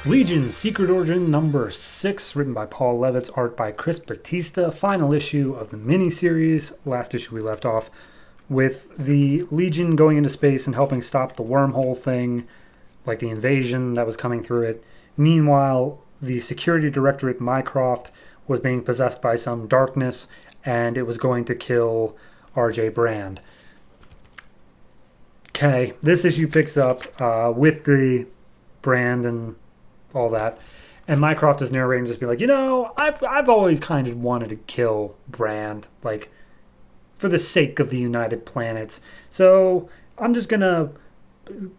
Legion, Secret Origin number 6, written by Paul Levitz, art by Chris Batista. Final issue of the miniseries. Last issue we left off with the Legion going into space and helping stop the wormhole thing, like the invasion that was coming through it. Meanwhile, the security directorate Mycroft was being possessed by some darkness, and it was going to kill R.J. Brand. Okay, this issue picks up with the Brand and all that, and Mycroft is narrating, just be like, I've always kind of wanted to kill Brand, like, for the sake of the United Planets. So I'm just gonna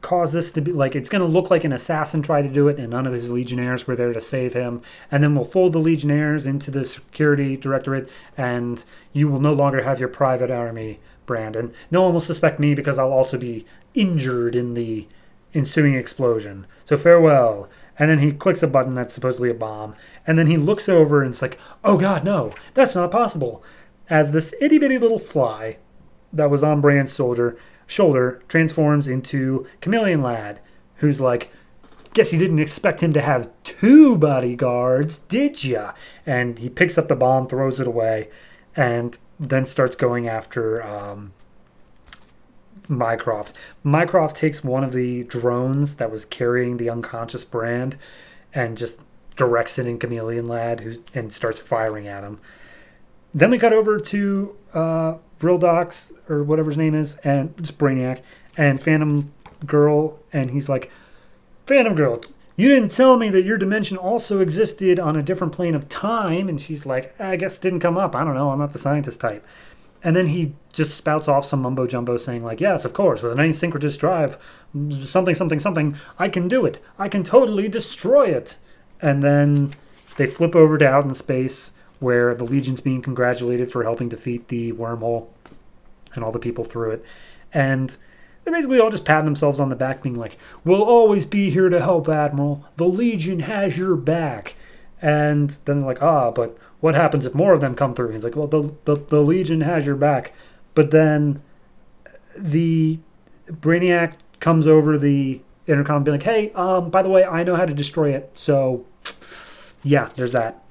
cause this to be like, it's gonna look like an assassin tried to do it, and none of his Legionnaires were there to save him. And then we'll fold the Legionnaires into the security directorate, and you will no longer have your private army, Brand. And no one will suspect me because I'll also be injured in the ensuing explosion. So farewell. And then he clicks a button that's supposedly a bomb. And then he looks over and it's like, oh God, no, that's not possible. As this itty-bitty little fly that was on Brand's shoulder transforms into Chameleon Lad, who's like, guess you didn't expect him to have 2 bodyguards, did ya? And he picks up the bomb, throws it away, and then starts going after Mycroft. Mycroft takes one of the drones that was carrying the unconscious Brand and just directs it in Chameleon Lad, and starts firing at him. Then we cut over to Vrildox, or whatever his name is, and just Brainiac, and Phantom Girl, and he's like, Phantom Girl, you didn't tell me that your dimension also existed on a different plane of time. And she's like, I guess it didn't come up. I don't know. I'm not the scientist type. And then he just spouts off some mumbo-jumbo saying, like, yes, of course, with an asynchronous drive, something, I can do it. I can totally destroy it. And then they flip over to out in space, where the Legion's being congratulated for helping defeat the wormhole and all the people through it. And they're basically all just patting themselves on the back, being like, we'll always be here to help, Admiral. The Legion has your back. And then they're like, but what happens if more of them come through? And he's like, well, the Legion has your back. But then the Brainiac comes over the intercom and be like, hey, by the way, I know how to destroy it. So, yeah, there's that.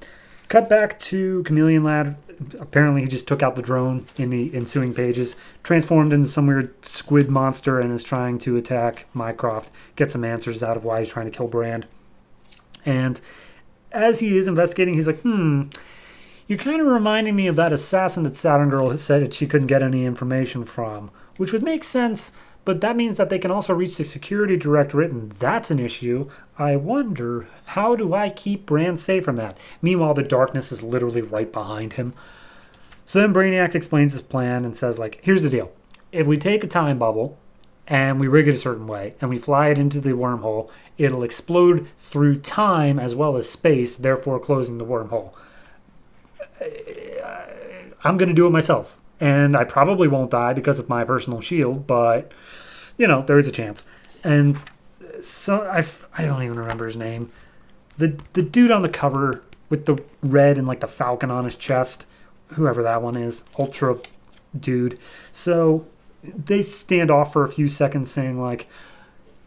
Cut back to Chameleon Lad. Apparently he just took out the drone in the ensuing pages, transformed into some weird squid monster, and is trying to attack Mycroft, get some answers out of why he's trying to kill Brand. And as he is investigating, he's like, you're kind of reminding me of that assassin that Saturn Girl said that she couldn't get any information from, which would make sense, but that means that they can also reach the security directorate, and that's an issue. I wonder, how do I keep Brand safe from that? Meanwhile, the darkness is literally right behind him. So then Brainiac explains his plan and says, like, here's the deal. If we take a time bubble and we rig it a certain way and we fly it into the wormhole, it'll explode through time as well as space, therefore closing the wormhole. I'm going to do it myself. And I probably won't die because of my personal shield, but, there is a chance. And so I don't even remember his name. The dude on the cover with the red and like the falcon on his chest, whoever that one is, Ultra dude. So they stand off for a few seconds saying like,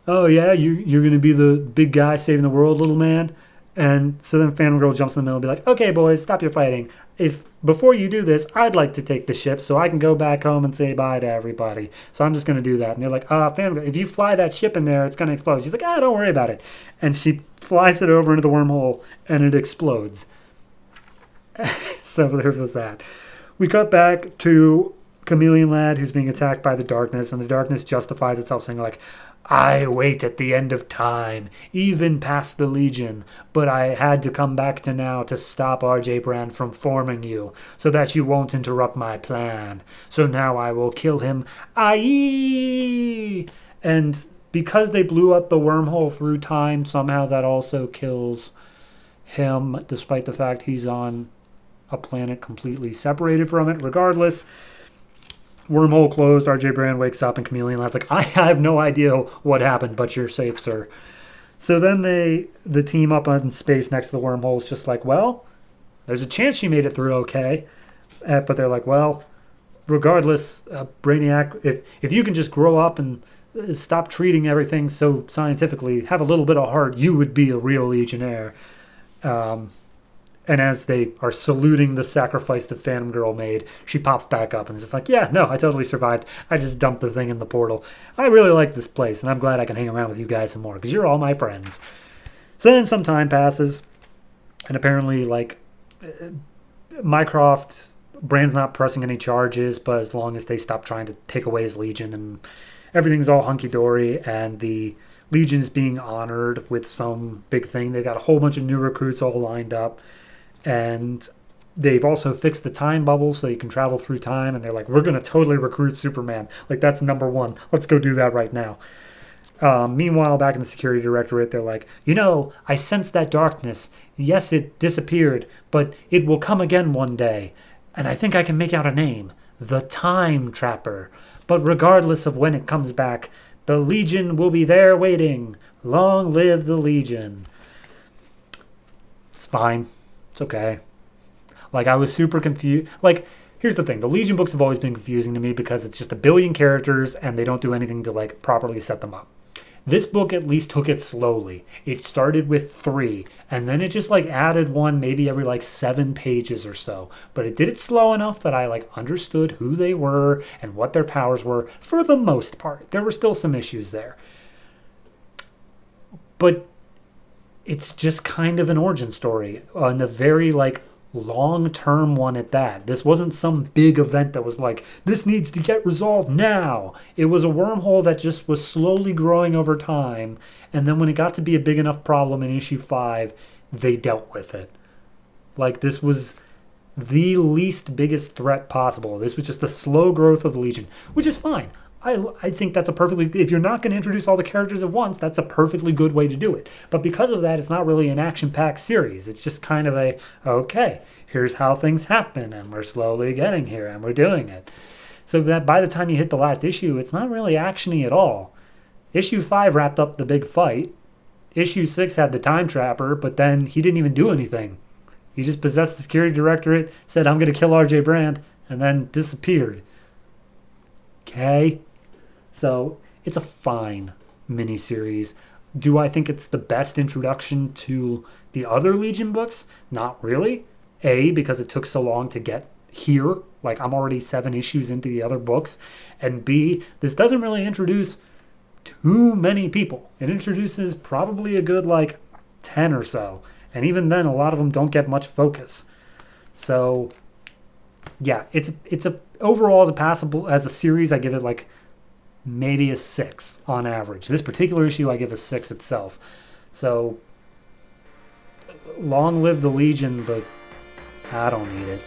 oh yeah, you're going to be the big guy saving the world, little man. And so then Phantom Girl jumps in the middle and be like, okay, boys, stop your fighting. If before you do this, I'd like to take the ship so I can go back home and say bye to everybody. So I'm just going to do that. And they're like, Phantom Girl, if you fly that ship in there, it's going to explode. She's like, don't worry about it. And she flies it over into the wormhole and it explodes. So there was that. We cut back to Chameleon Lad, who's being attacked by the darkness, and the darkness justifies itself saying like, I wait at the end of time, even past the Legion, but I had to come back to now to stop R.J. Brand from forming you, so that you won't interrupt my plan. So now I will kill him. Aye! And because they blew up the wormhole through time, somehow that also kills him, despite the fact he's on a planet completely separated from it. Regardless, wormhole closed, RJ Brand wakes up, and Chameleon Lad's like, I have no idea what happened, but you're safe, sir. So then the team up in space next to the wormhole is just like, well, there's a chance she made it through okay. But they're like, well, regardless, Brainiac, if you can just grow up and stop treating everything so scientifically. Have a little bit of heart. You would be a real Legionnaire. Um, and as they are saluting the sacrifice the Phantom Girl made, she pops back up and is just like, yeah, no, I totally survived. I just dumped the thing in the portal. I really like this place, and I'm glad I can hang around with you guys some more, because you're all my friends. So then some time passes, and apparently, like, Mycroft, Brand's not pressing any charges, but as long as they stop trying to take away his Legion, and everything's all hunky-dory, and the Legion's being honored with some big thing. They've got a whole bunch of new recruits all lined up. And they've also fixed the time bubble so you can travel through time. And they're like, we're going to totally recruit Superman. Like, that's number one. Let's go do that right now. Meanwhile, back in the security directorate, they're like, I sense that darkness. Yes, it disappeared, but it will come again one day. And I think I can make out a name. The Time Trapper. But regardless of when it comes back, the Legion will be there waiting. Long live the Legion. It's fine. It's okay. Like, I was super confused. Like, here's the thing. The Legion books have always been confusing to me because it's just a billion characters and they don't do anything to, like, properly set them up. This book at least took it slowly. It started with 3, and then it just, like, added one maybe every, like, 7 pages or so. But it did it slow enough that I, like, understood who they were and what their powers were for the most part. There were still some issues there. But it's just kind of an origin story, and a very, like, long-term one at that. This wasn't some big event that was like, this needs to get resolved now. It was a wormhole that just was slowly growing over time, and then when it got to be a big enough problem in issue 5, they dealt with it. Like, this was the least biggest threat possible. This was just a slow growth of the Legion, which is fine. I think that's a perfectly, if you're not going to introduce all the characters at once, that's a perfectly good way to do it. But because of that, it's not really an action-packed series. It's just kind of okay, here's how things happen, and we're slowly getting here, and we're doing it. So that by the time you hit the last issue, it's not really action-y at all. Issue 5 wrapped up the big fight. Issue 6 had the Time Trapper, but then he didn't even do anything. He just possessed the security directorate, said, I'm going to kill R.J. Brand, and then disappeared. Okay? So, it's a fine miniseries. Do I think it's the best introduction to the other Legion books? Not really. A, because it took so long to get here. Like, I'm already 7 issues into the other books. And B, this doesn't really introduce too many people. It introduces probably a good, 10 or so. And even then, a lot of them don't get much focus. So, yeah, it's overall as a series, I give it, maybe a 6 on average. This particular issue, I give a 6 itself. So, long live the Legion, but I don't need it.